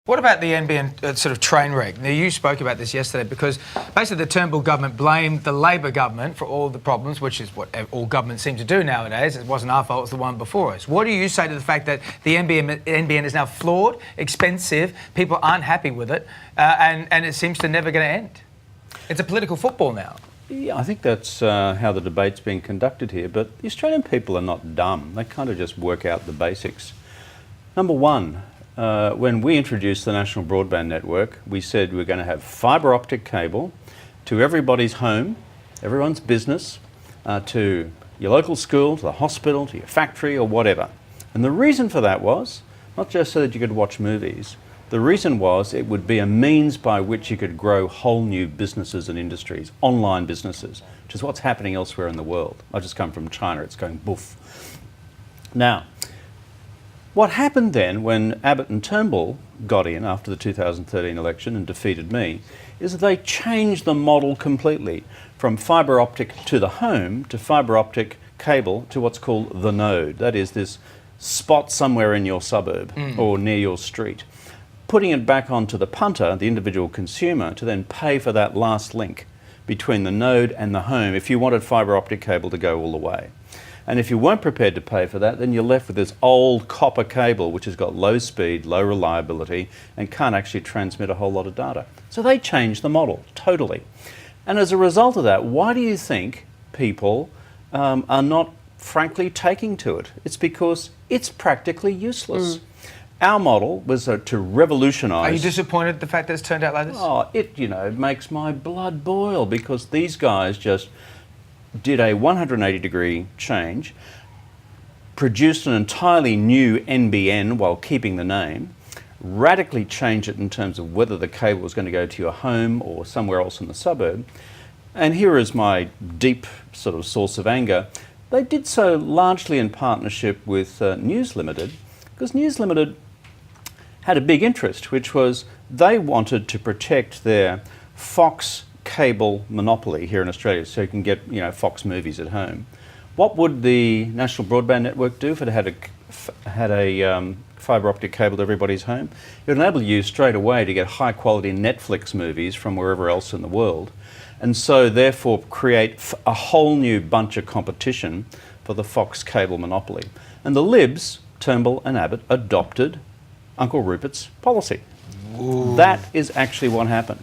What about the NBN sort of train wreck? Now, you spoke about this yesterday because basically the Turnbull government blamed the Labor government for all the problems, which is what all governments seem to do nowadays. It wasn't our fault, it was the one before us. What do you say to the fact that the NBN is now flawed, expensive, people aren't happy with it, and it seems to never going to end? It's a political football now. Yeah, I think that's how the debate's being conducted here, but the Australian people are not dumb. They kind of just work out the basics. Number one, when we introduced the National Broadband Network, we said we're going to have fibre optic cable to everybody's home, everyone's business, to your local school, to the hospital, to your factory or whatever. And the reason for that was, not just so that you could watch movies, the reason was it would be a means by which you could grow whole new businesses and industries, online businesses, which is what's happening elsewhere in the world. I've just come from China, it's going boof. Now, what happened then when Abbott and Turnbull got in after the 2013 election and defeated me is that they changed the model completely from fibre optic to the home to fibre optic cable to what's called the node. That is this spot somewhere in your suburb or near your street. Putting it back onto the punter, the individual consumer, to then pay for that last link between the node and the home if you wanted fibre optic cable to go all the way. And if you weren't prepared to pay for that, then you're left with this old copper cable which has got low speed, low reliability and can't actually transmit a whole lot of data. So they changed the model totally. And as a result of that, why do you think people are not frankly taking to it? It's because it's practically useless. Our model was to revolutionise... Are you disappointed at the fact that it's turned out like this? Oh, it makes my blood boil because these guys just did a 180-degree change, produced an entirely new NBN while keeping the name, radically changed it in terms of whether the cable was going to go to your home or somewhere else in the suburb. And here is my deep sort of source of anger. They did so largely in partnership with News Limited, because News Limited had a big interest, which was they wanted to protect their Fox cable monopoly here in Australia so you can get Fox movies at home. What would the National Broadband Network do if it had a fibre optic cable to everybody's home? It would enable you straight away to get high quality Netflix movies from wherever else in the world, and so therefore create a whole new bunch of competition for the Fox cable monopoly. And the Libs, Turnbull and Abbott, adopted Uncle Rupert's policy. Ooh. That is actually what happened.